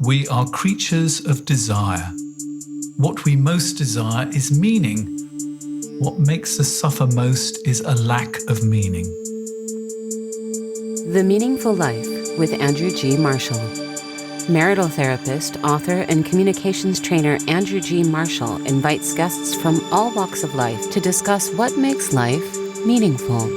We are creatures of desire. What we most desire is meaning. What makes us suffer most is a lack of meaning. The Meaningful Life with Andrew G. Marshall. Marital therapist, author, and communications trainer Andrew G. Marshall invites guests from all walks of life to discuss what makes life meaningful.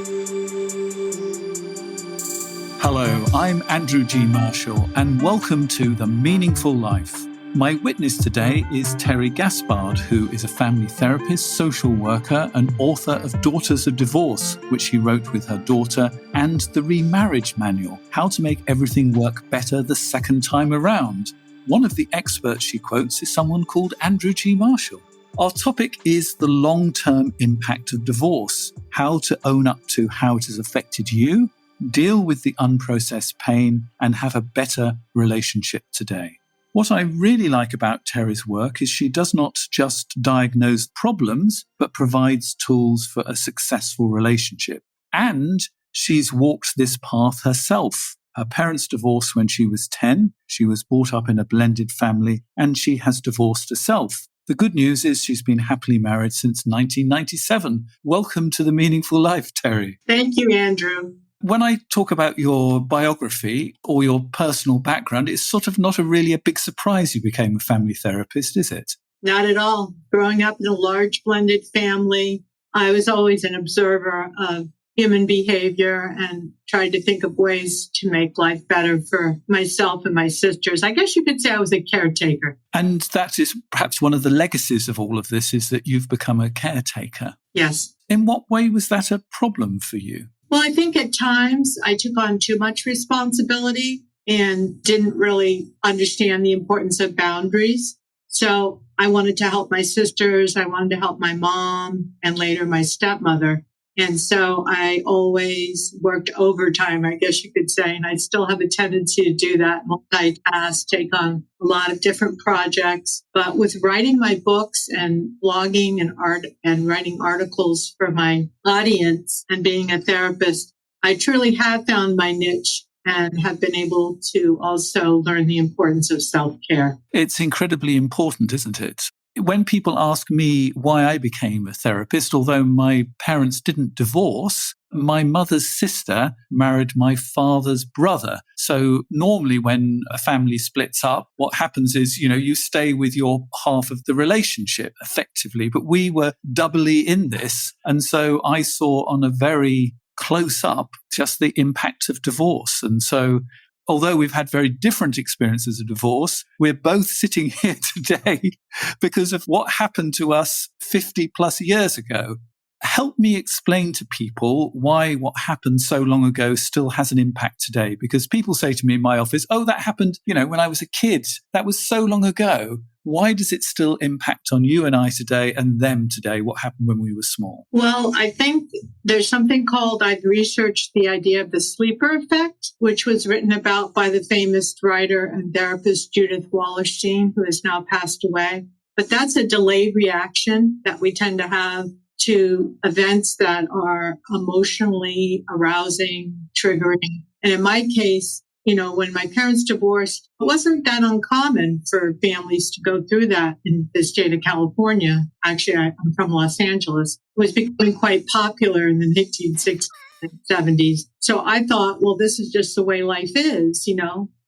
Hello, I'm Andrew G. Marshall, and welcome to The Meaningful Life. My witness today is Terry Gaspard, who is a family therapist, social worker, and author of Daughters of Divorce, which she wrote with her daughter, and The Remarriage Manual, How to Make Everything Work Better the Second Time Around. One of the experts she quotes is someone called Andrew G. Marshall. Our topic is the long-term impact of divorce, how to own up to how it has affected you, deal with the unprocessed pain, and have a better relationship today. What I really like about Terry's work is she does not just diagnose problems, but provides tools for a successful relationship. And she's walked this path herself. Her parents divorced when she was 10. She was brought up in a blended family, and she has divorced herself. The good news is she's been happily married since 1997. Welcome to The Meaningful Life, Terry. Thank you, Andrew. When I talk about your biography or your personal background, it's sort of not really a big surprise you became a family therapist, is it? Not at all. Growing up in a large blended family, I was always an observer of human behavior and tried to think of ways to make life better for myself and my sisters. I guess you could say I was a caretaker. And that is perhaps one of the legacies of all of this, is that you've become a caretaker. Yes. In what way was that a problem for you? Well, I think at times I took on too much responsibility and didn't really understand the importance of boundaries. So I wanted to help my sisters. I wanted to help my mom and later my stepmother. And so I always worked overtime, I guess you could say. And I still have a tendency to do that, multitask, take on a lot of different projects. But with writing my books and blogging and art and writing articles for my audience and being a therapist, I truly have found my niche and have been able to also learn the importance of self-care. It's incredibly important, isn't it? When people ask me why I became a therapist, although my parents didn't divorce, my mother's sister married my father's brother. So normally when a family splits up, what happens is, you stay with your half of the relationship effectively. But we were doubly in this. And so I saw on a very close up just the impact of divorce. And so although we've had very different experiences of divorce, we're both sitting here today because of what happened to us 50 plus years ago. Help me explain to people why what happened so long ago still has an impact today. Because people say to me in my office, oh, that happened, when I was a kid. That was so long ago. Why does it still impact on you and I today and them today, what happened when we were small? Well, I think there's something called, I've researched the idea of the sleeper effect, which was written about by the famous writer and therapist Judith Wallerstein, who has now passed away. But that's a delayed reaction that we tend to have to events that are emotionally arousing, triggering. And in my case, when my parents divorced, it wasn't that uncommon for families to go through that in the state of California. Actually, I'm from Los Angeles. It was becoming quite popular in the 1960s and 70s. So I thought, well, this is just the way life is.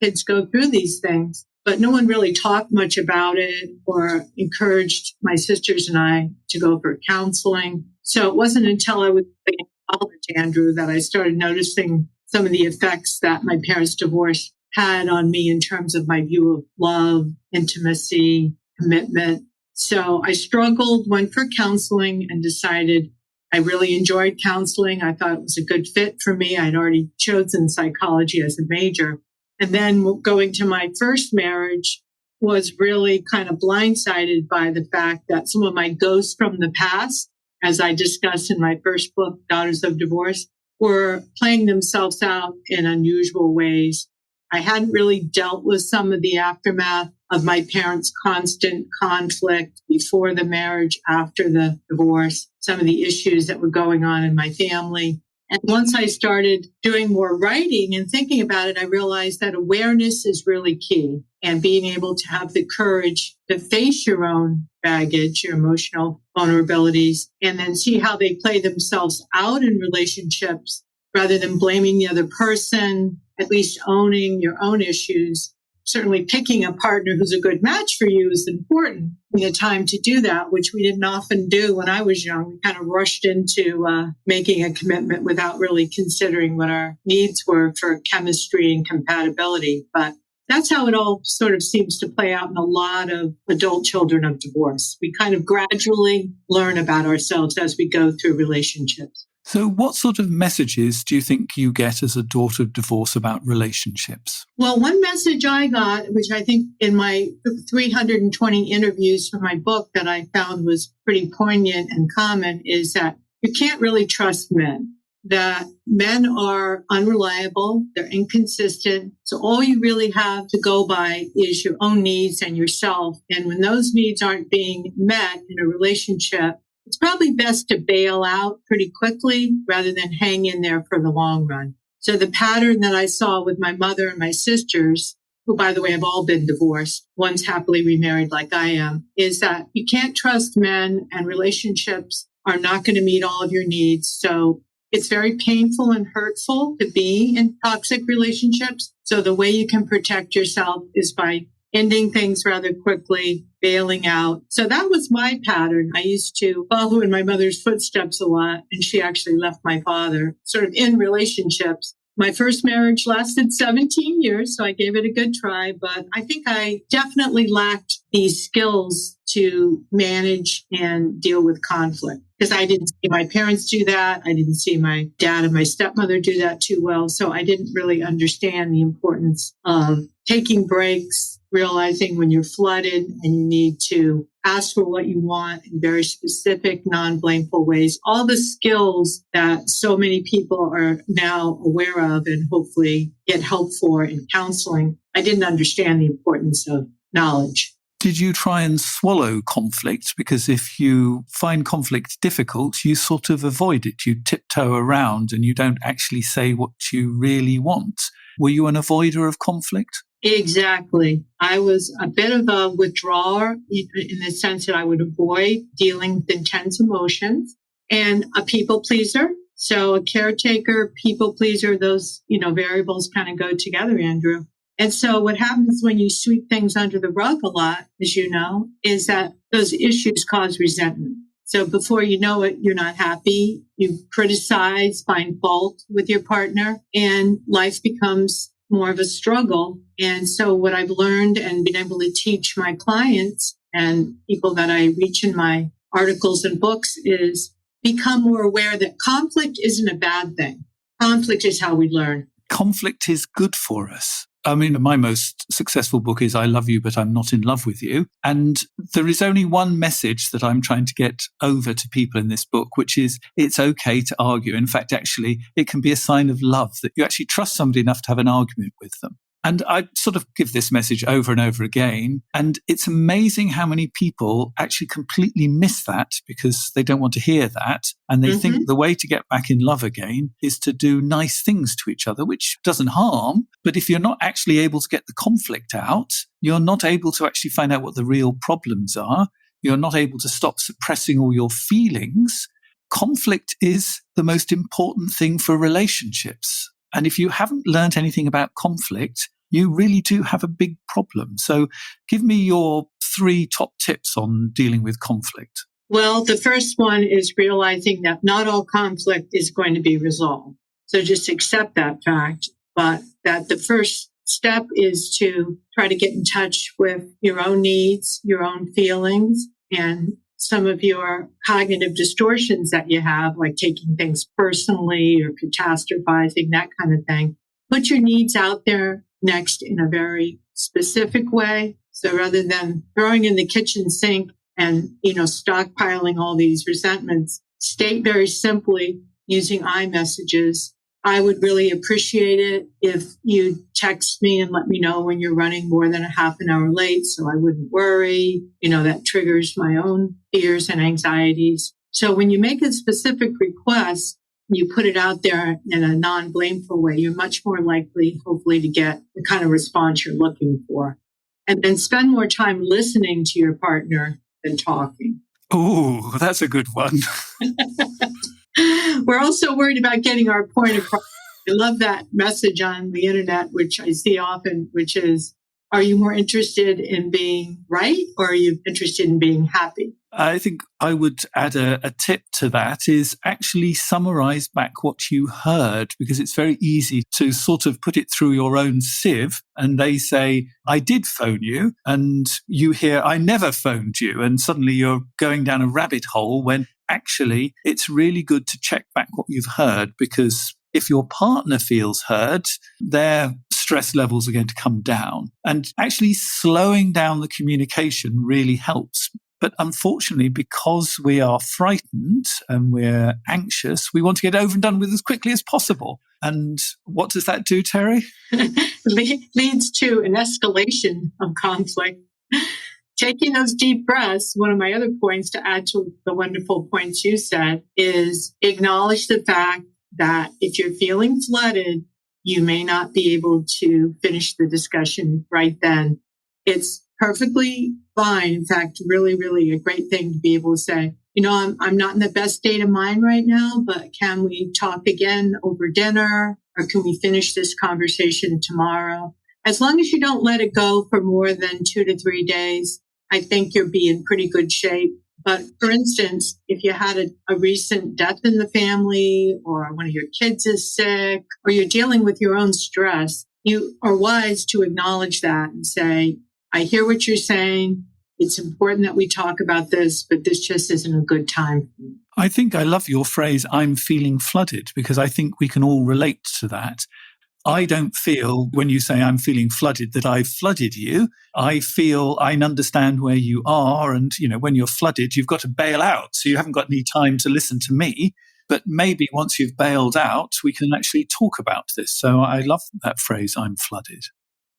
Kids go through these things. But no one really talked much about it or encouraged my sisters and I to go for counseling. So it wasn't until I was in college, Andrew, that I started noticing some of the effects that my parents' divorce had on me in terms of my view of love, intimacy, commitment. So I struggled, went for counseling, and decided I really enjoyed counseling. I thought it was a good fit for me. I'd already chosen psychology as a major. And then going to my first marriage was really kind of blindsided by the fact that some of my ghosts from the past, as I discussed in my first book, Daughters of Divorce, were playing themselves out in unusual ways. I hadn't really dealt with some of the aftermath of my parents' constant conflict before the marriage, after the divorce, some of the issues that were going on in my family. And once I started doing more writing and thinking about it, I realized that awareness is really key, and being able to have the courage to face your own baggage, your emotional vulnerabilities, and then see how they play themselves out in relationships rather than blaming the other person, at least owning your own issues. Certainly picking a partner who's a good match for you is important. We had time to do that, which we didn't often do when I was young. We kind of rushed into making a commitment without really considering what our needs were for chemistry and compatibility. But that's how it all sort of seems to play out in a lot of adult children of divorce. We kind of gradually learn about ourselves as we go through relationships. So what sort of messages do you think you get as a daughter of divorce about relationships? Well, one message I got, which I think in my 320 interviews for my book that I found was pretty poignant and common, is that you can't really trust men, that men are unreliable, they're inconsistent. So all you really have to go by is your own needs and yourself. And when those needs aren't being met in a relationship, it's probably best to bail out pretty quickly rather than hang in there for the long run. So the pattern that I saw with my mother and my sisters, who, by the way, have all been divorced, one's happily remarried like I am, is that you can't trust men, and relationships are not going to meet all of your needs. So it's very painful and hurtful to be in toxic relationships. So the way you can protect yourself is by ending things rather quickly, bailing out. So that was my pattern. I used to follow in my mother's footsteps a lot, and she actually left my father sort of in relationships. My first marriage lasted 17 years, so I gave it a good try, but I think I definitely lacked these skills to manage and deal with conflict, because I didn't see my parents do that. I didn't see my dad and my stepmother do that too well. So I didn't really understand the importance of taking breaks, realizing when you're flooded and you need to ask for what you want in very specific, non-blameful ways. All the skills that so many people are now aware of and hopefully get help for in counseling. I didn't understand the importance of knowledge. Did you try and swallow conflict? Because if you find conflict difficult, you sort of avoid it. You tiptoe around and you don't actually say what you really want. Were you an avoider of conflict? Exactly. I was a bit of a withdrawer in the sense that I would avoid dealing with intense emotions, and a people pleaser. So a caretaker, people pleaser, those, variables kind of go together, Andrew. And so what happens when you sweep things under the rug a lot, as you know, is that those issues cause resentment. So before you know it, you're not happy. You criticize, find fault with your partner, and life becomes more of a struggle. And so what I've learned and been able to teach my clients and people that I reach in my articles and books is become more aware that conflict isn't a bad thing. Conflict is how we learn. Conflict is good for us. I mean, my most successful book is I Love You, But I'm Not in Love with You. And there is only one message that I'm trying to get over to people in this book, which is it's okay to argue. In fact, actually, it can be a sign of love that you actually trust somebody enough to have an argument with them. And I sort of give this message over and over again. And it's amazing how many people actually completely miss that because they don't want to hear that. And they think the way to get back in love again is to do nice things to each other, which doesn't harm. But if you're not actually able to get the conflict out, you're not able to actually find out what the real problems are. You're not able to stop suppressing all your feelings. Conflict is the most important thing for relationships. And if you haven't learned anything about conflict, you really do have a big problem. So give me your 3 top tips on dealing with conflict. Well, the first one is realizing that not all conflict is going to be resolved. So just accept that fact, but that the first step is to try to get in touch with your own needs, your own feelings, and some of your cognitive distortions that you have, like taking things personally or catastrophizing, that kind of thing. Put your needs out there next in a very specific way. So rather than throwing in the kitchen sink and, stockpiling all these resentments, state very simply using I messages. I would really appreciate it if you text me and let me know when you're running more than a half an hour late so I wouldn't worry. That triggers my own fears and anxieties. So when you make a specific request, you put it out there in a non-blameful way, you're much more likely, hopefully, to get the kind of response you're looking for. And then spend more time listening to your partner than talking. Oh, that's a good one. We're also worried about getting our point across. I love that message on the internet, which I see often, which is, are you more interested in being right, or are you interested in being happy? I think I would add a tip to that is actually summarize back what you heard, because it's very easy to sort of put it through your own sieve. And they say, I did phone you, and you hear, I never phoned you. And suddenly you're going down a rabbit hole when actually it's really good to check back what you've heard, because if your partner feels heard, their stress levels are going to come down. And actually slowing down the communication really helps. But unfortunately, because we are frightened and we're anxious, we want to get over and done with as quickly as possible. And what does that do, Terry? Leads to an escalation of conflict. Taking those deep breaths, one of my other points to add to the wonderful points you said is acknowledge the fact that if you're feeling flooded, you may not be able to finish the discussion right then. It's perfectly fine. In fact, really, really a great thing to be able to say, I'm not in the best state of mind right now, but can we talk again over dinner, or can we finish this conversation tomorrow? As long as you don't let it go for more than 2 to 3 days, I think you'll be in pretty good shape. But for instance, if you had a recent death in the family, or one of your kids is sick, or you're dealing with your own stress, you are wise to acknowledge that and say, I hear what you're saying. It's important that we talk about this, but this just isn't a good time for me. I think I love your phrase, I'm feeling flooded, because I think we can all relate to that. I don't feel, when you say I'm feeling flooded, that I've flooded you. I feel I understand where you are. And, when you're flooded, you've got to bail out. So you haven't got any time to listen to me. But maybe once you've bailed out, we can actually talk about this. So I love that phrase, I'm flooded.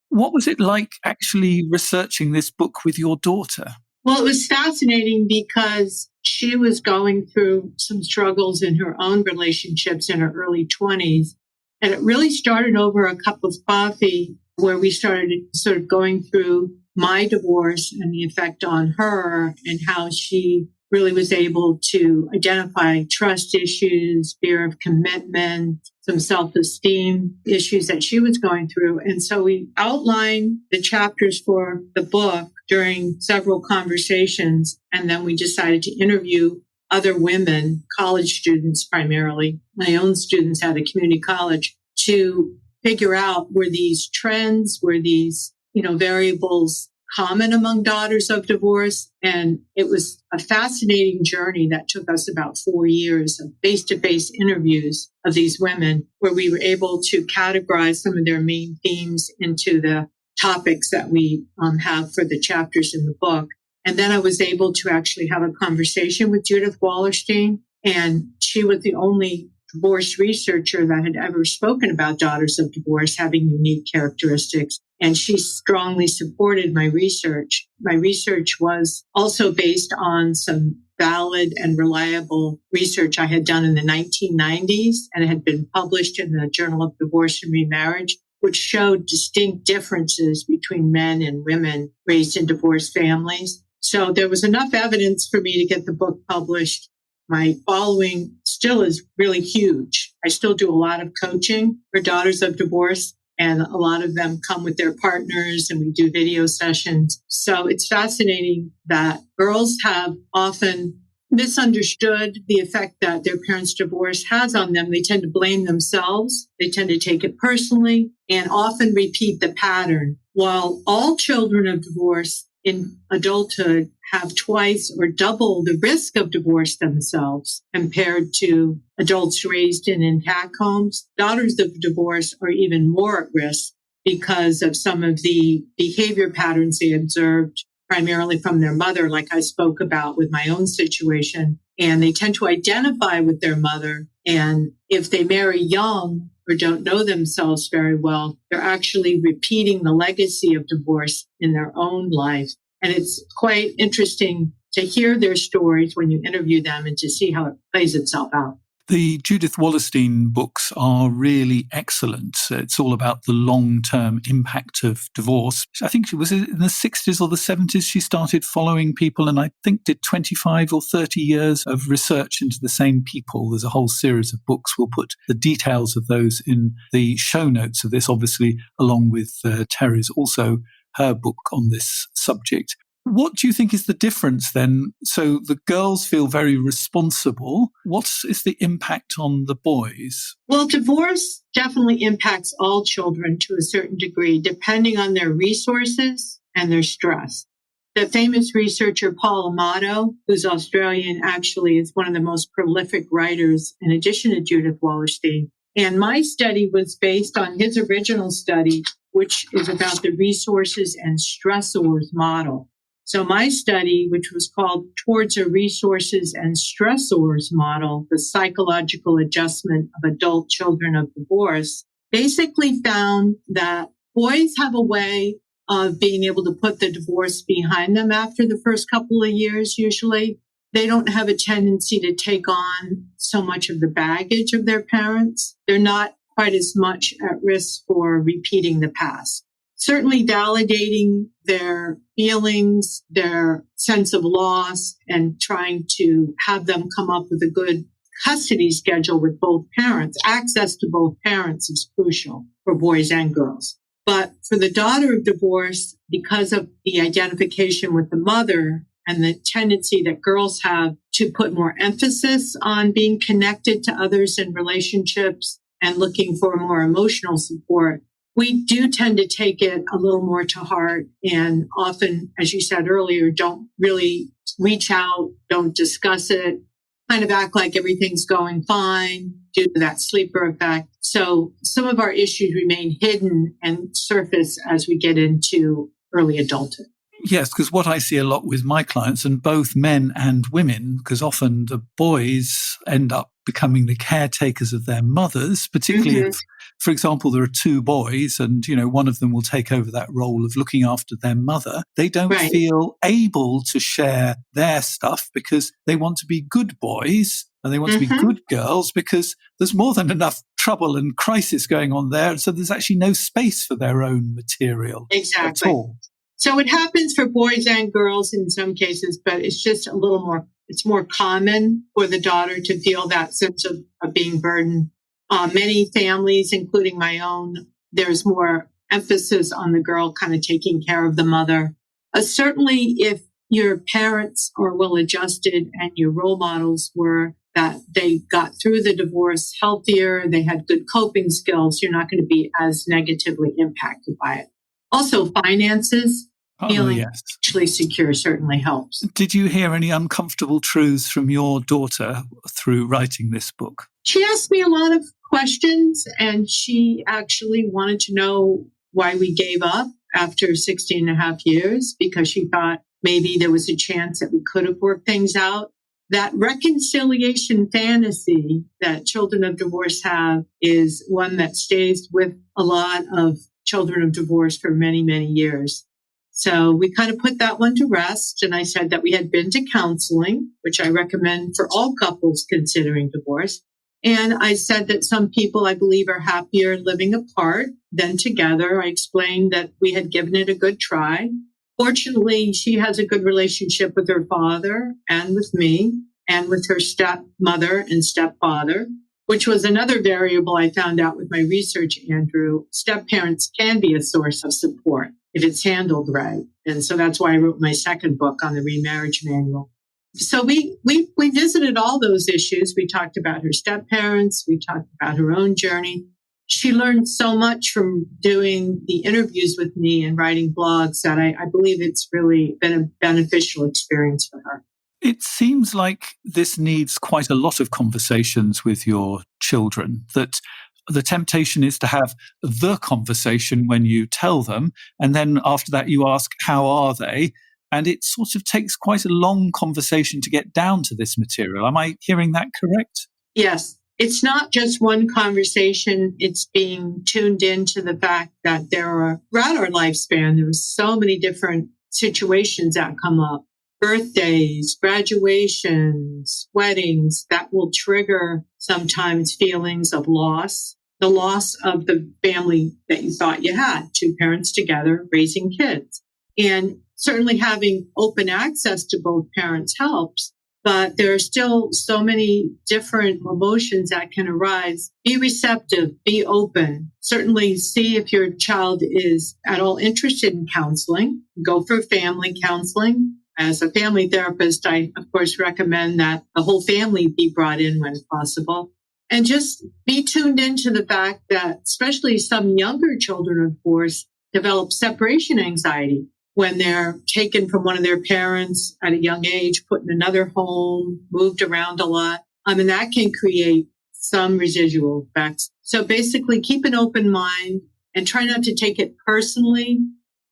What was it like actually researching this book with your daughter? Well, it was fascinating because she was going through some struggles in her own relationships in her early 20s. And it really started over a cup of coffee, where we started sort of going through my divorce and the effect on her, and how she really was able to identify trust issues, fear of commitment, some self-esteem issues that she was going through. And so we outlined the chapters for the book during several conversations. And then we decided to interview other women, college students primarily, my own students at a community college, to figure out, were these trends, were these, variables common among daughters of divorce? And it was a fascinating journey that took us about 4 years of face-to-face interviews of these women, where we were able to categorize some of their main themes into the topics that we have for the chapters in the book. And then I was able to actually have a conversation with Judith Wallerstein, and she was the only divorce researcher that had ever spoken about daughters of divorce having unique characteristics. And she strongly supported my research. My research was also based on some valid and reliable research I had done in the 1990s, and it had been published in the Journal of Divorce and Remarriage, which showed distinct differences between men and women raised in divorced families. So there was enough evidence for me to get the book published. My following still is really huge. I still do a lot of coaching for daughters of divorce, and a lot of them come with their partners, and we do video sessions. So it's fascinating that girls have often misunderstood the effect that their parents' divorce has on them. They tend to blame themselves. They tend to take it personally and often repeat the pattern. While all children of divorce in adulthood have twice or double the risk of divorce themselves compared to adults raised in intact homes, daughters of divorce are even more at risk because of some of the behavior patterns they observed primarily from their mother, like I spoke about with my own situation. And they tend to identify with their mother. And if they marry young or don't know themselves very well, they're actually repeating the legacy of divorce in their own life. And it's quite interesting to hear their stories when you interview them and to see how it plays itself out. The Judith Wallerstein books are really excellent. It's all about the long-term impact of divorce. I think it was in the 60s or the 70s she started following people, and I think did 25 or 30 years of research into the same people. There's a whole series of books. We'll put the details of those in the show notes of this, obviously, along with Terry's, also her book on this subject. What do you think is the difference then? So the girls feel very responsible. What is the impact on the boys? Well, divorce definitely impacts all children to a certain degree, depending on their resources and their stress. The famous researcher Paul Amato, who's Australian, actually is one of the most prolific writers in addition to Judith Wallerstein. And my study was based on his original study, which is about the resources and stressors model. So my study, which was called Towards a Resources and Stressors Model, the Psychological Adjustment of Adult Children of Divorce, basically found that boys have a way of being able to put the divorce behind them after the first couple of years, usually. They don't have a tendency to take on so much of the baggage of their parents. They're not quite as much at risk for repeating the past. Certainly validating their feelings, their sense of loss, and trying to have them come up with a good custody schedule with both parents. Access to both parents is crucial for boys and girls. But for the daughter of divorce, because of the identification with the mother and the tendency that girls have to put more emphasis on being connected to others in relationships and looking for more emotional support, we do tend to take it a little more to heart and often, as you said earlier, don't really reach out, don't discuss it, kind of act like everything's going fine due to that sleeper effect. So some of our issues remain hidden and surface as we get into early adulthood. Yes, because what I see a lot with my clients, and both men and women, because often the boys end up becoming the caretakers of their mothers, particularly if, for example, there are two boys and, one of them will take over that role of looking after their mother. They don't feel able to share their stuff because they want to be good boys and they want to be good girls because there's more than enough trouble and crisis going on there. So there's actually no space for their own material at all. So it happens for boys and girls in some cases, but it's just a little more, it's more common for the daughter to feel that sense of being burdened. Many families, including my own, there's more emphasis on the girl kind of taking care of the mother. Certainly if your parents are well adjusted and your role models were that they got through the divorce healthier, they had good coping skills, you're not going to be as negatively impacted by it. Also, finances, feeling actually secure certainly helps. Did you hear any uncomfortable truths from your daughter through writing this book? She asked me a lot of questions, and she actually wanted to know why we gave up after 16 and a half years, because she thought maybe there was a chance that we could have worked things out. That reconciliation fantasy that children of divorce have is one that stays with a lot of children of divorce for many, many years. So we kind of put that one to rest. And I said that we had been to counseling, which I recommend for all couples considering divorce. And I said that some people, I believe, are happier living apart than together. I explained that we had given it a good try. Fortunately, she has a good relationship with her father and with me and with her stepmother and stepfather, which was another variable I found out with my research, Andrew. Step-parents can be a source of support if it's handled right. And so that's why I wrote my second book on the remarriage manual. So we visited all those issues. We talked about her step-parents. We talked about her own journey. She learned so much from doing the interviews with me and writing blogs that I believe it's really been a beneficial experience for her. It seems like this needs quite a lot of conversations with your children, that the temptation is to have the conversation when you tell them, and then after that you ask, how are they? And it sort of takes quite a long conversation to get down to this material. Am I hearing that correct? Yes. It's not just one conversation. It's being tuned into the fact that there are, throughout our lifespan, there are so many different situations that come up. birthdays, graduations, weddings that will trigger sometimes feelings of loss, the loss of the family that you thought you had, two parents together raising kids. And certainly having open access to both parents helps, but there are still so many different emotions that can arise. Be receptive, be open. Certainly see if your child is at all interested in counseling. Go for family counseling. As a family therapist, I, of course, recommend that the whole family be brought in when possible. And just be tuned into the fact that especially some younger children, of course, develop separation anxiety when they're taken from one of their parents at a young age, put in another home, moved around a lot. And that can create some residual effects. So basically keep an open mind and try not to take it personally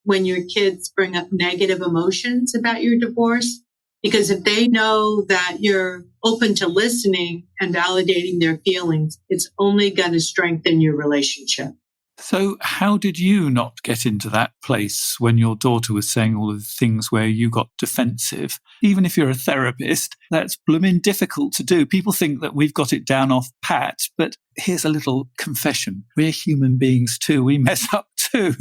when your kids bring up negative emotions about your divorce. Because if they know that you're open to listening and validating their feelings, it's only going to strengthen your relationship. So how did you not get into that place when your daughter was saying all of the things where you got defensive? Even if you're a therapist, that's blooming difficult to do. People think that we've got it down off pat, but here's a little confession. We're human beings too. We mess up too.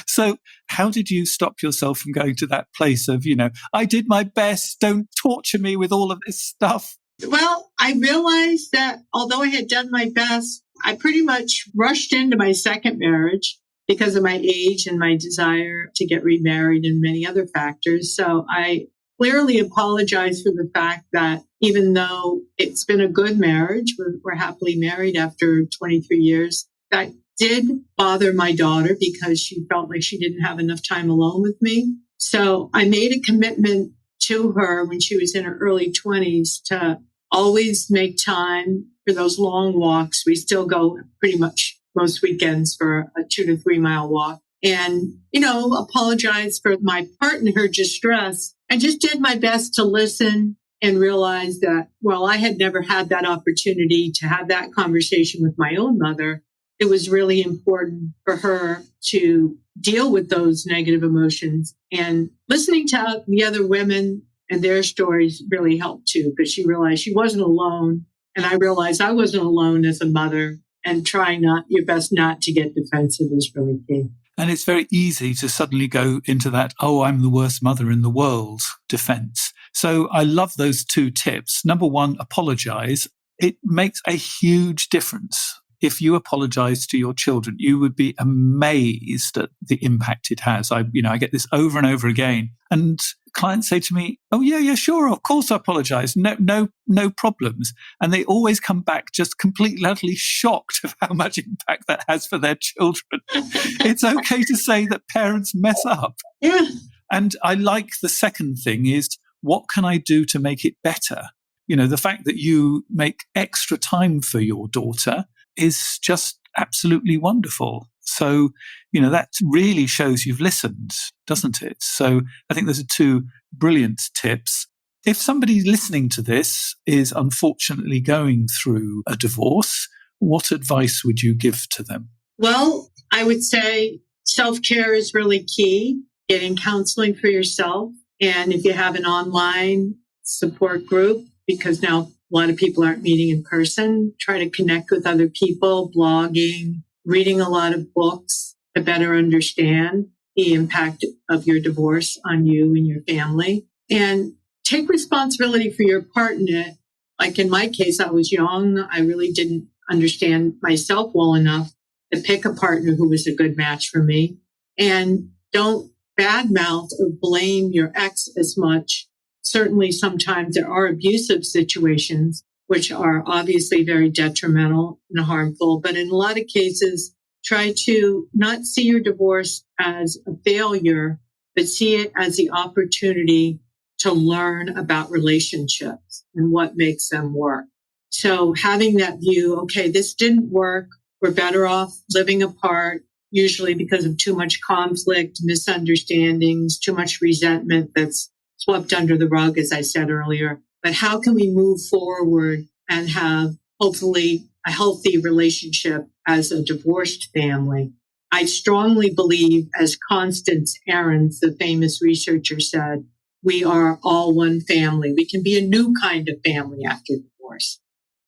So how did you stop yourself from going to that place of, I did my best, don't torture me with all of this stuff? Well, I realized that although I had done my best, I pretty much rushed into my second marriage because of my age and my desire to get remarried and many other factors. So I clearly apologize for the fact that even though it's been a good marriage, we're happily married after 23 years, that did bother my daughter because she felt like she didn't have enough time alone with me. So I made a commitment to her when she was in her early 20s to always make time for those long walks. We still go pretty much most weekends for a 2 to 3 mile walk and, apologize for my part in her distress. I just did my best to listen and realize that, while I had never had that opportunity to have that conversation with my own mother, it was really important for her to deal with those negative emotions. And listening to the other women and their stories really helped too, because she realized she wasn't alone. And I realized I wasn't alone as a mother, and trying your best not to get defensive is really key. And it's very easy to suddenly go into that, I'm the worst mother in the world defense. So I love those 2 tips. Number 1, apologize. It makes a huge difference. If you apologize to your children, you would be amazed at the impact it has. I get this over and over again. And clients say to me, oh, yeah, sure. Of course I apologize. No problems. And they always come back just completely, utterly shocked of how much impact that has for their children. It's okay to say that parents mess up. Yeah. And I like the second thing is, what can I do to make it better? The fact that you make extra time for your daughter is just absolutely wonderful. So, that really shows you've listened, doesn't it? So I think those are 2 brilliant tips. If somebody listening to this is unfortunately going through a divorce, what advice would you give to them? Well, I would say self-care is really key. Getting counseling for yourself. And if you have an online support group, because now a lot of people aren't meeting in person, try to connect with other people, blogging, reading a lot of books to better understand the impact of your divorce on you and your family. And take responsibility for your part in it. Like in my case, I was young. I really didn't understand myself well enough to pick a partner who was a good match for me. And don't badmouth or blame your ex as much. Certainly, sometimes there are abusive situations, which are obviously very detrimental and harmful. But in a lot of cases, try to not see your divorce as a failure, but see it as the opportunity to learn about relationships and what makes them work. So having that view, okay, this didn't work. We're better off living apart, usually because of too much conflict, misunderstandings, too much resentment that's swept under the rug, as I said earlier. But how can we move forward and have hopefully a healthy relationship as a divorced family? I strongly believe, as Constance Ahrens, the famous researcher, said, we are all one family. We can be a new kind of family after divorce.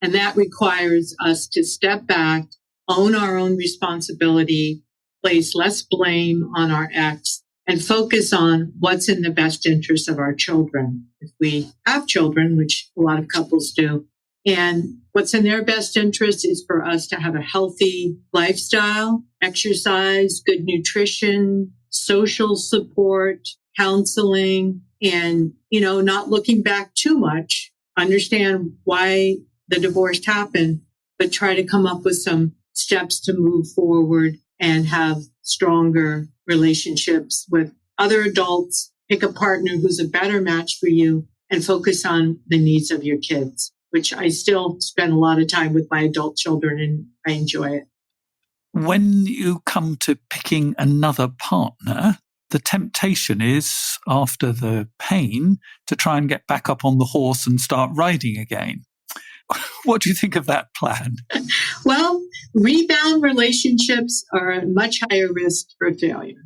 And that requires us to step back, own our own responsibility, place less blame on our ex, and focus on what's in the best interest of our children. If we have children, which a lot of couples do, and what's in their best interest is for us to have a healthy lifestyle, exercise, good nutrition, social support, counseling, and, not looking back too much, understand why the divorce happened, but try to come up with some steps to move forward and have stronger relationships with other adults, pick a partner who's a better match for you, and focus on the needs of your kids, which I still spend a lot of time with my adult children and I enjoy it. When you come to picking another partner, the temptation is, after the pain, to try and get back up on the horse and start riding again. What do you think of that plan? Well, rebound relationships are a much higher risk for failure.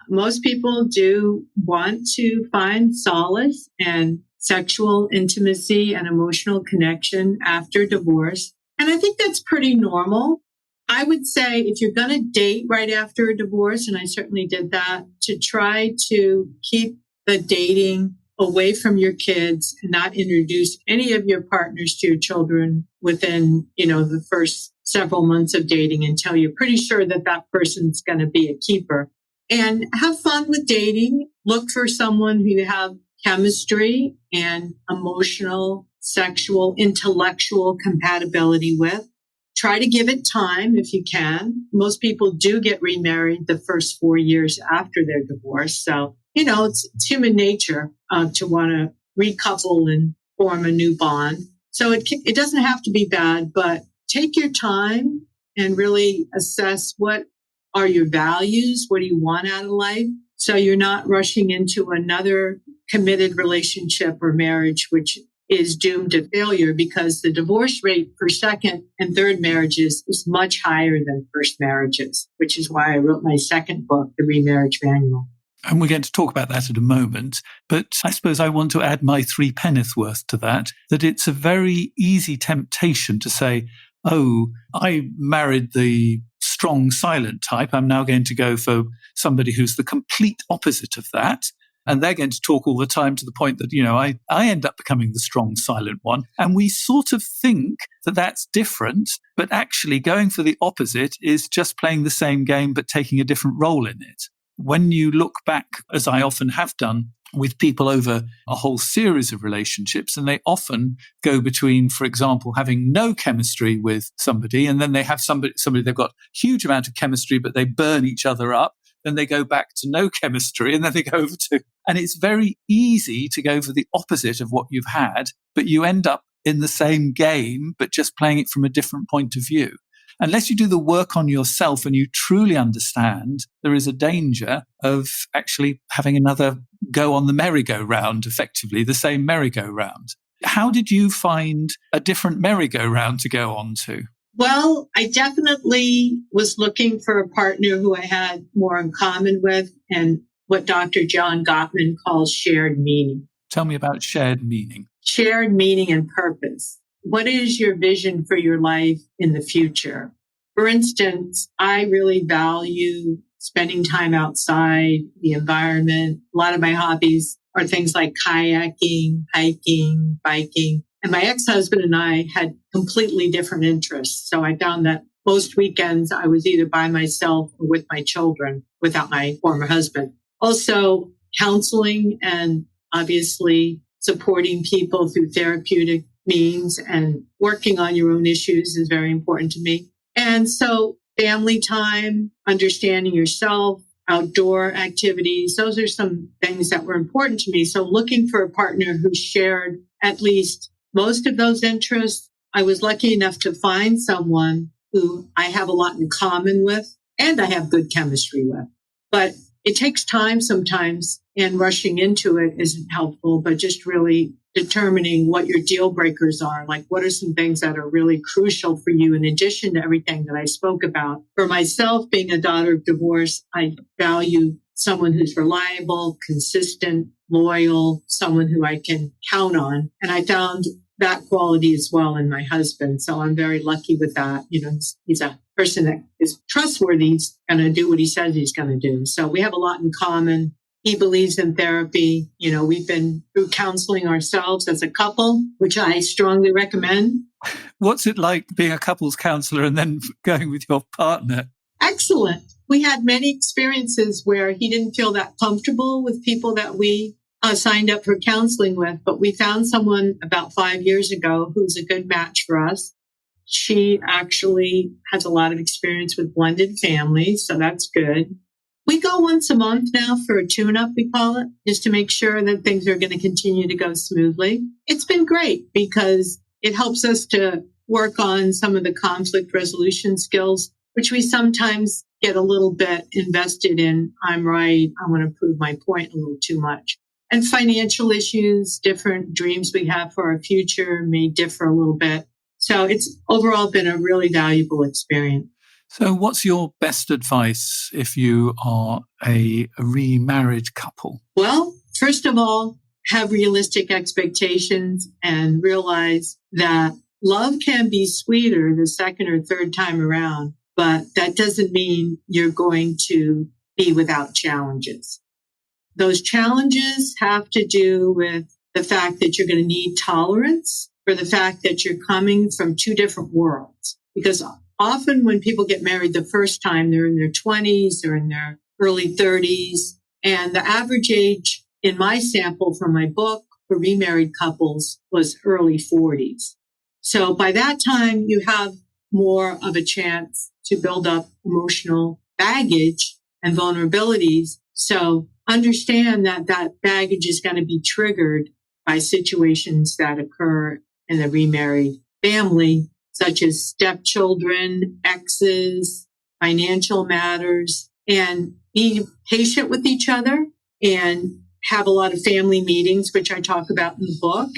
Most people do want to find solace and sexual intimacy and emotional connection after divorce. And I think that's pretty normal. I would say if you're going to date right after a divorce, and I certainly did that, to try to keep the dating away from your kids and not introduce any of your partners to your children within, the first several months of dating until you're pretty sure that that person's going to be a keeper. And have fun with dating. Look for someone who you have chemistry and emotional, sexual, intellectual compatibility with. Try to give it time if you can. Most people do get remarried the first 4 years after their divorce. So, it's human nature to want to recouple and form a new bond. So it doesn't have to be bad, but take your time and really assess what are your values? What do you want out of life? So you're not rushing into another committed relationship or marriage, which is doomed to failure because the divorce rate for second and third marriages is much higher than first marriages, which is why I wrote my second book, The Remarriage Manual. And we're going to talk about that in a moment. But I suppose I want to add my 3 penneth worth to that it's a very easy temptation to say, oh, I married the strong, silent type. I'm now going to go for somebody who's the complete opposite of that. And they're going to talk all the time to the point that, I end up becoming the strong, silent one. And we sort of think that that's different, but actually going for the opposite is just playing the same game, but taking a different role in it. When you look back, as I often have done, with people over a whole series of relationships, and they often go between, for example, having no chemistry with somebody, and then they have somebody they've got huge amount of chemistry, but they burn each other up. Then they go back to no chemistry, and then they go over to, and it's very easy to go for the opposite of what you've had, but you end up in the same game, but just playing it from a different point of view. Unless you do the work on yourself and you truly understand, there is a danger of actually having another go on the merry-go-round, effectively, the same merry-go-round. How did you find a different merry-go-round to go on to? Well, I definitely was looking for a partner who I had more in common with and what Dr. John Gottman calls shared meaning. Tell me about shared meaning. Shared meaning and purpose. What is your vision for your life in the future? For instance, I really value spending time outside, the environment. A lot of my hobbies are things like kayaking, hiking, biking. And my ex-husband and I had completely different interests. So I found that most weekends I was either by myself or with my children without my former husband. Also, counseling and obviously supporting people through therapeutic means and working on your own issues is very important to me. And so family time, understanding yourself, outdoor activities, those are some things that were important to me. So looking for a partner who shared at least most of those interests. I was lucky enough to find someone who I have a lot in common with and I have good chemistry with. But it takes time sometimes, and rushing into it isn't helpful, but just really determining what your deal breakers are. Like, what are some things that are really crucial for you in addition to everything that I spoke about? For myself, being a daughter of divorce, I value someone who's reliable, consistent, loyal, someone who I can count on. And I found that quality as well in my husband. So I'm very lucky with that. He's a person that is trustworthy. He's going to do what he says he's going to do. So we have a lot in common. He believes in therapy. We've been through counseling ourselves as a couple, which I strongly recommend. What's it like being a couples counselor and then going with your partner? Excellent. We had many experiences where he didn't feel that comfortable with people that we signed up for counseling with, but we found someone about 5 years ago who's a good match for us. She actually has a lot of experience with blended families, so that's good. We go once a month now for a tune-up, we call it, just to make sure that things are going to continue to go smoothly. It's been great because it helps us to work on some of the conflict resolution skills, which we sometimes get a little bit invested in. I'm right. I want to prove my point a little too much. And financial issues, different dreams we have for our future may differ a little bit. So it's overall been a really valuable experience. So what's your best advice if you are a remarried couple? Well, first of all, have realistic expectations and realize that love can be sweeter the second or third time around, but that doesn't mean you're going to be without challenges. Those challenges have to do with the fact that you're going to need tolerance for the fact that you're coming from two different worlds. Because often when people get married the first time, they're in their 20s or in their early 30s. And the average age in my sample from my book for remarried couples was early 40s. So by that time, you have more of a chance to build up emotional baggage and vulnerabilities. So understand that that baggage is going to be triggered by situations that occur in the remarried family, such as stepchildren, exes, financial matters, and be patient with each other and have a lot of family meetings, which I talk about in the book,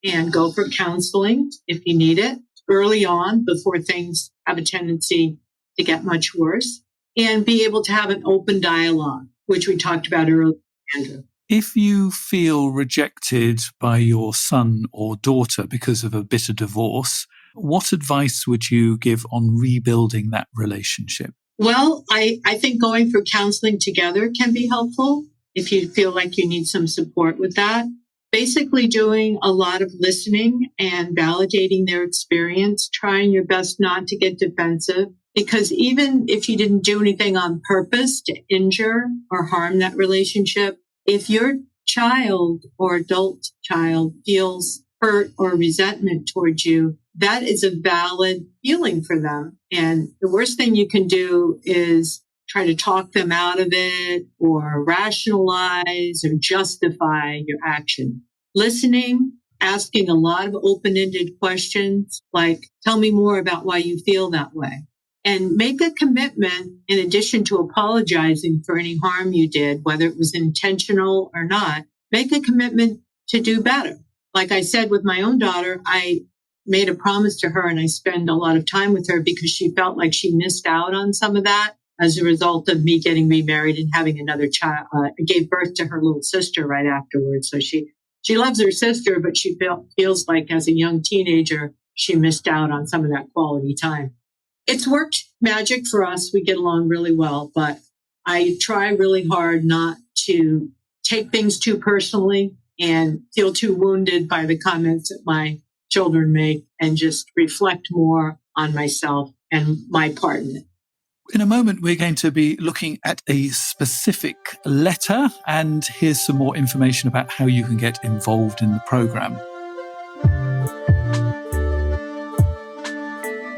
and go for counseling if you need it early on before things have a tendency to get much worse, and be able to have an open dialogue, which we talked about earlier, Andrew. If you feel rejected by your son or daughter because of a bitter divorce, what advice would you give on rebuilding that relationship? Well, I think going for counseling together can be helpful if you feel like you need some support with that. Basically doing a lot of listening and validating their experience, trying your best not to get defensive, because even if you didn't do anything on purpose to injure or harm that relationship, if your child or adult child feels hurt or resentment towards you, that is a valid feeling for them. And the worst thing you can do is try to talk them out of it or rationalize or justify your action. Listening, asking a lot of open-ended questions like, tell me more about why you feel that way. And make a commitment, in addition to apologizing for any harm you did, whether it was intentional or not, make a commitment to do better. Like I said with my own daughter, I made a promise to her and I spend a lot of time with her because she felt like she missed out on some of that as a result of me getting remarried and having another child. I gave birth to her little sister right afterwards. So she loves her sister, but she feels like as a young teenager, she missed out on some of that quality time. It's worked magic for us. We get along really well, but I try really hard not to take things too personally and feel too wounded by the comments that my children make and just reflect more on myself and my part in it. In a moment, we're going to be looking at a specific letter, and here's some more information about how you can get involved in the program.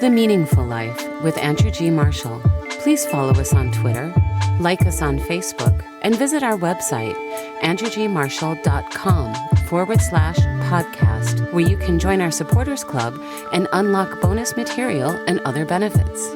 The Meaningful Life with Andrew G. Marshall. Please follow us on Twitter, like us on Facebook, and visit our website, andrewgmarshall.com/podcast, where you can join our supporters club and unlock bonus material and other benefits.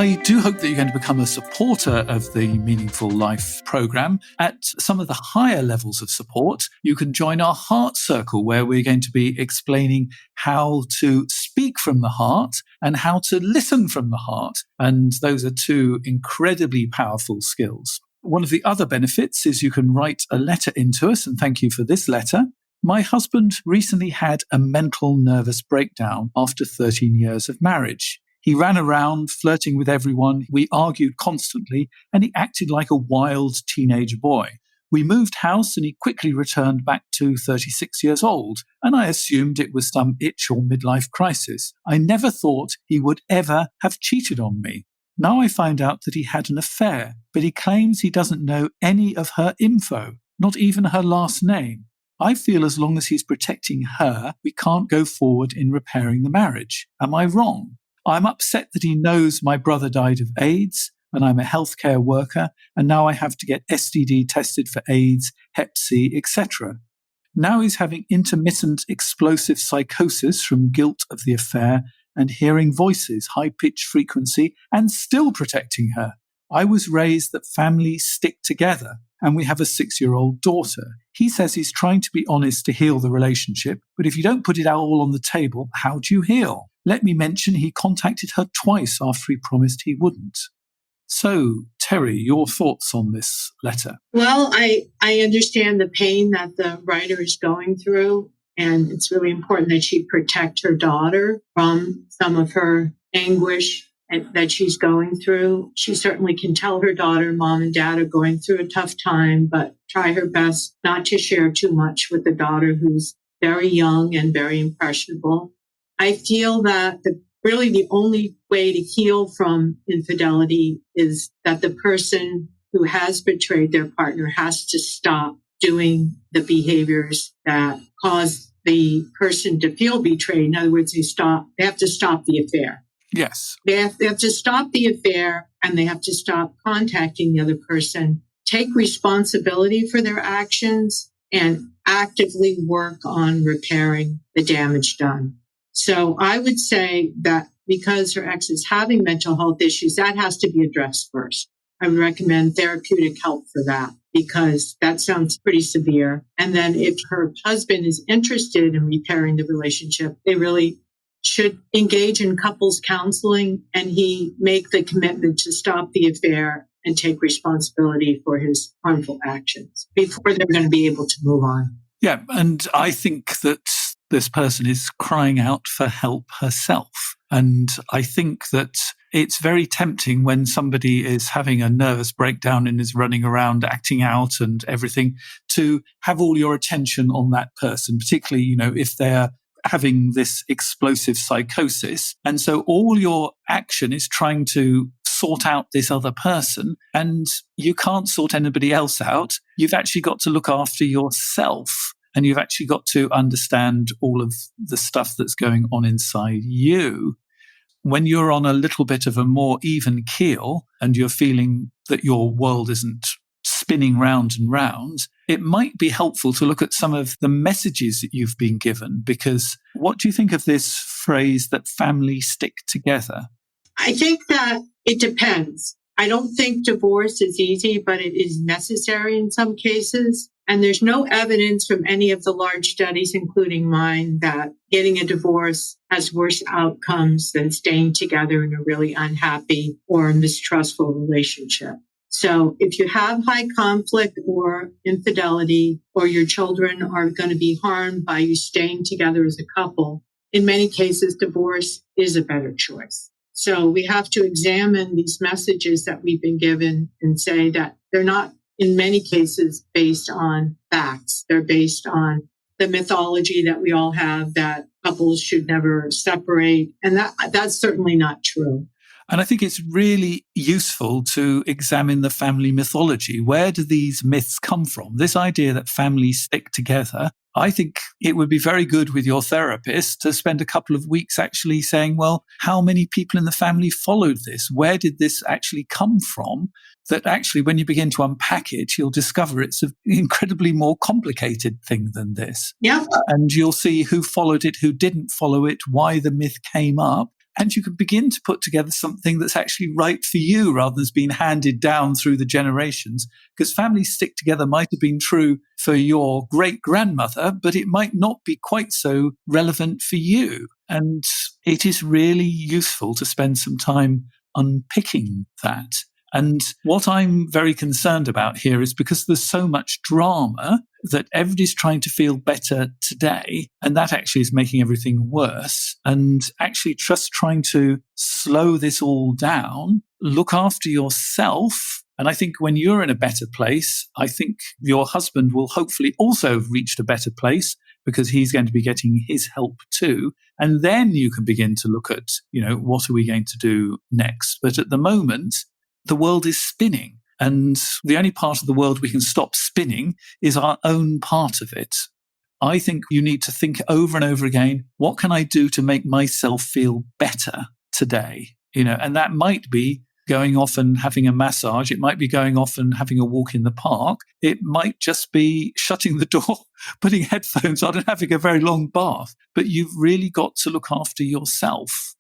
I do hope that you're going to become a supporter of the Meaningful Life program. At some of the higher levels of support, you can join our Heart Circle, where we're going to be explaining how to speak from the heart and how to listen from the heart. And those are two incredibly powerful skills. One of the other benefits is you can write a letter into us, and thank you for this letter. My husband recently had a mental nervous breakdown after 13 years of marriage. He ran around flirting with everyone, we argued constantly, and he acted like a wild teenage boy. We moved house and he quickly returned back to 36 years old, and I assumed it was some itch or midlife crisis. I never thought he would ever have cheated on me. Now I find out that he had an affair, but he claims he doesn't know any of her info, not even her last name. I feel as long as he's protecting her, we can't go forward in repairing the marriage. Am I wrong? I'm upset that he knows my brother died of AIDS and I'm a healthcare worker, and now I have to get STD tested for AIDS, Hep C, etc. Now he's having intermittent explosive psychosis from guilt of the affair and hearing voices, high-pitched frequency, and still protecting her. I was raised that families stick together, and we have a 6-year-old daughter. He says he's trying to be honest to heal the relationship, but if you don't put it out all on the table, how do you heal? Let me mention he contacted her twice after he promised he wouldn't. So, Terry, your thoughts on this letter? Well, I understand the pain that the writer is going through, and it's really important that she protect her daughter from some of her anguish that she's going through. She certainly can tell her daughter, Mom and Dad are going through a tough time, but try her best not to share too much with the daughter who's very young and very impressionable. I feel that really the only way to heal from infidelity is that the person who has betrayed their partner has to stop doing the behaviors that cause the person to feel betrayed. In other words, they have to stop the affair. Yes. They have to stop the affair, and they have to stop contacting the other person, take responsibility for their actions, and actively work on repairing the damage done. So I would say that because her ex is having mental health issues, that has to be addressed first. I would recommend therapeutic help for that, because that sounds pretty severe. And then if her husband is interested in repairing the relationship, they really should engage in couples counseling, and he make the commitment to stop the affair and take responsibility for his harmful actions before they're going to be able to move on. Yeah, and I think that this person is crying out for help herself. And I think that it's very tempting when somebody is having a nervous breakdown and is running around acting out and everything to have all your attention on that person, particularly, if they're having this explosive psychosis. And so all your action is trying to sort out this other person, and you can't sort anybody else out. You've actually got to look after yourself, and you've actually got to understand all of the stuff that's going on inside you. When you're on a little bit of a more even keel and you're feeling that your world isn't spinning round and round, it might be helpful to look at some of the messages that you've been given. Because what do you think of this phrase that families stick together? I think that it depends. I don't think divorce is easy, but it is necessary in some cases. And there's no evidence from any of the large studies, including mine, that getting a divorce has worse outcomes than staying together in a really unhappy or mistrustful relationship. So if you have high conflict or infidelity, or your children are going to be harmed by you staying together as a couple, in many cases, divorce is a better choice. So we have to examine these messages that we've been given and say that they're not, in many cases, based on facts. They're based on the mythology that we all have that couples should never separate. And that's certainly not true. And I think it's really useful to examine the family mythology. Where do these myths come from? This idea that families stick together. I think it would be very good with your therapist to spend a couple of weeks actually saying, well, how many people in the family followed this? Where did this actually come from? That actually, when you begin to unpack it, you'll discover it's an incredibly more complicated thing than this. Yeah. And you'll see who followed it, who didn't follow it, why the myth came up. And you can begin to put together something that's actually right for you rather than being handed down through the generations. Because families stick together might have been true for your great-grandmother, but it might not be quite so relevant for you. And it is really useful to spend some time unpicking that. And what I'm very concerned about here is because there's so much drama that everybody's trying to feel better today, and that actually is making everything worse. And actually just trying to slow this all down, look after yourself. And I think when you're in a better place, I think your husband will hopefully also have reached a better place because he's going to be getting his help too. And then you can begin to look at, what are we going to do next? But at the moment, the world is spinning, and the only part of the world we can stop spinning is our own part of it. I think you need to think over and over again, what can I do to make myself feel better today? And that might be going off and having a massage. It might be going off and having a walk in the park. It might just be shutting the door, putting headphones on and having a very long bath. But you've really got to look after yourself.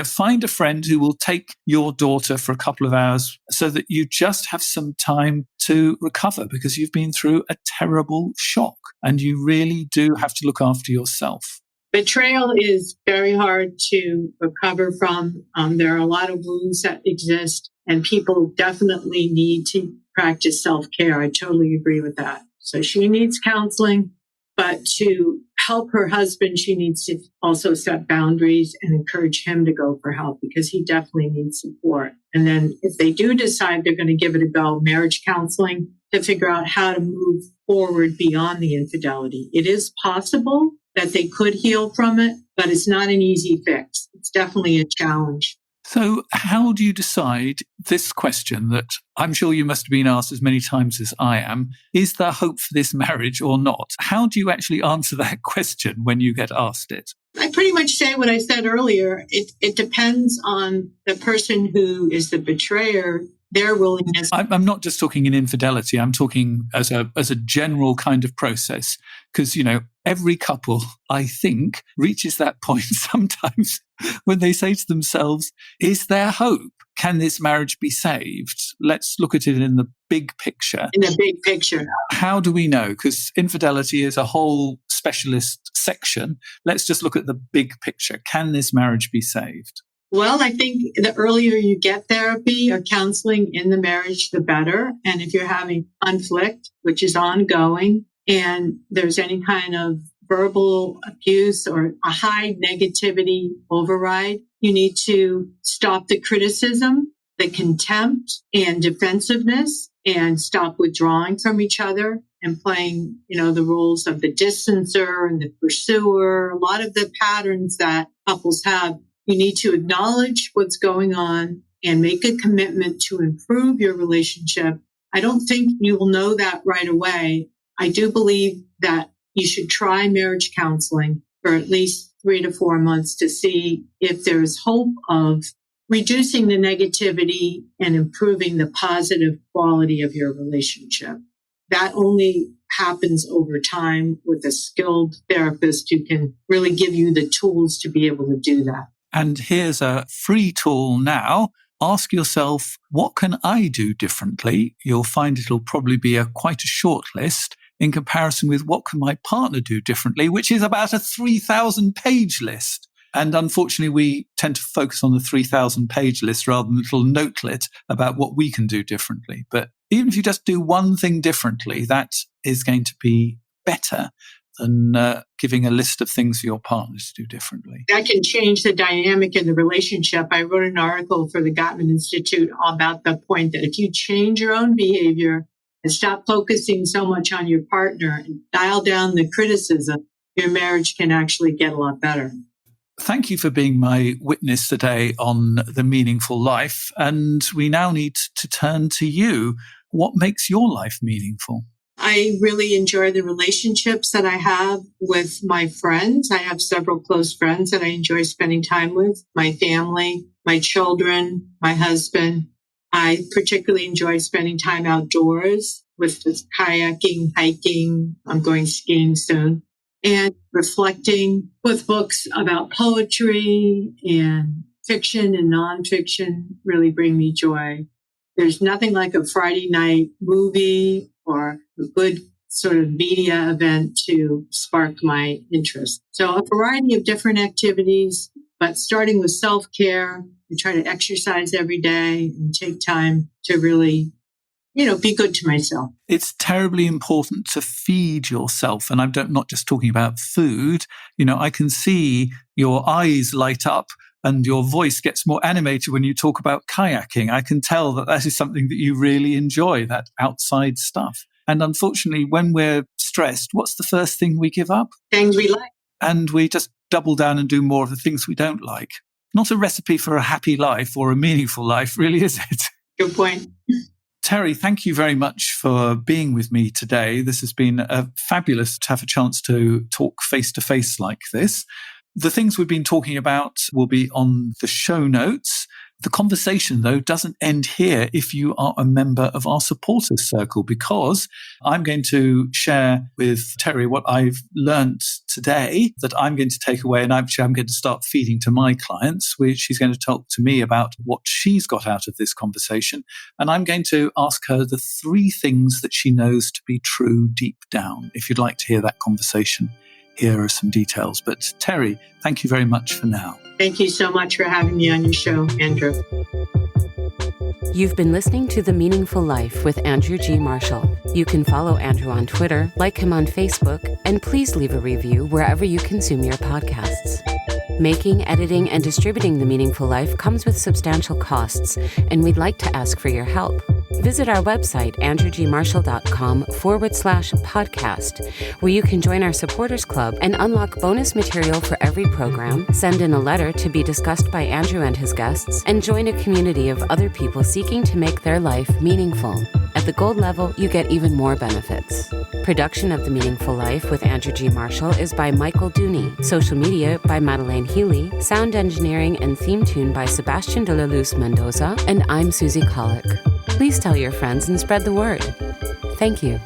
Find a friend who will take your daughter for a couple of hours so that you just have some time to recover because you've been through a terrible shock and you really do have to look after yourself. Betrayal is very hard to recover from. There are a lot of wounds that exist, and people definitely need to practice self-care. I totally agree with that. So she needs counseling, but to help her husband, she needs to also set boundaries and encourage him to go for help because he definitely needs support. And then if they do decide they're going to give it a go, marriage counseling to figure out how to move forward beyond the infidelity. It is possible that they could heal from it, but it's not an easy fix. It's definitely a challenge. So how do you decide this question that I'm sure you must have been asked as many times as I am, is there hope for this marriage or not? How do you actually answer that question when you get asked it? I pretty much say what I said earlier. It depends on the person who is the betrayer, their willingness. I'm not just talking in infidelity. I'm talking as a general kind of process. Because, every couple, I think, reaches that point sometimes when they say to themselves, is there hope? Can this marriage be saved? Let's look at it in the big picture. In the big picture. How do we know? Because infidelity is a whole specialist section. Let's just look at the big picture. Can this marriage be saved? Well, I think the earlier you get therapy or counseling in the marriage, the better. And if you're having conflict, which is ongoing, and there's any kind of verbal abuse or a high negativity override, you need to stop the criticism, the contempt and defensiveness, and stop withdrawing from each other and playing, the roles of the distancer and the pursuer. A lot of the patterns that couples have, you need to acknowledge what's going on and make a commitment to improve your relationship. I don't think you will know that right away. I do believe that you should try marriage counseling for at least 3 to 4 months to see if there's hope of reducing the negativity and improving the positive quality of your relationship. That only happens over time with a skilled therapist who can really give you the tools to be able to do that. And here's a free tool now. Ask yourself, what can I do differently? You'll find it'll probably be quite a short list in comparison with what can my partner do differently, which is about a 3,000-page list. And unfortunately, we tend to focus on the 3,000-page list rather than a little notelet about what we can do differently. But even if you just do one thing differently, that is going to be better than giving a list of things for your partner to do differently. That can change the dynamic in the relationship. I wrote an article for the Gottman Institute about the point that if you change your own behavior and stop focusing so much on your partner and dial down the criticism, your marriage can actually get a lot better. Thank you for being my witness today on The Meaningful Life. And we now need to turn to you. What makes your life meaningful? I really enjoy the relationships that I have with my friends. I have several close friends that I enjoy spending time with, my family, my children, my husband. I particularly enjoy spending time outdoors with kayaking, hiking. I'm going skiing soon. and reflecting with books about poetry and fiction and nonfiction really bring me joy. There's nothing like a Friday night movie or a good sort of media event to spark my interest. So a variety of different activities, but starting with self-care. I try to exercise every day and take time to really, be good to myself. It's terribly important to feed yourself. And I'm not just talking about food. I can see your eyes light up and your voice gets more animated when you talk about kayaking. I can tell that is something that you really enjoy, that outside stuff. And unfortunately, when we're stressed, what's the first thing we give up? Things we like. And we just double down and do more of the things we don't like. Not a recipe for a happy life or a meaningful life, really, is it? Good point. Terry, thank you very much for being with me today. This has been fabulous to have a chance to talk face-to-face like this. The things we've been talking about will be on the show notes. The conversation, though, doesn't end here if you are a member of our supporters circle, because I'm going to share with Terry what I've learned today that I'm going to take away, and actually I'm going to start feeding to my clients, which she's going to talk to me about what she's got out of this conversation. And I'm going to ask her the 3 things that she knows to be true deep down. If you'd like to hear that conversation, here are some details. But Terry, thank you very much for now. Thank you so much for having me on your show, Andrew. You've been listening to The Meaningful Life with Andrew G. Marshall. You can follow Andrew on Twitter, like him on Facebook, and please leave a review wherever you consume your podcasts. Making, editing, and distributing The Meaningful Life comes with substantial costs, and we'd like to ask for your help. Visit our website, andrewgmarshall.com/podcast, where you can join our supporters club and unlock bonus material for every program, send in a letter to be discussed by Andrew and his guests, and join a community of other people seeking to make their life meaningful. At the gold level, you get even more benefits. Production of The Meaningful Life with Andrew G. Marshall is by Michael Dooney. Social media by Madeleine Healy. Sound engineering and theme tune by Sebastian de la Luz Mendoza. And I'm Susie Colick. Please tell your friends and spread the word. Thank you.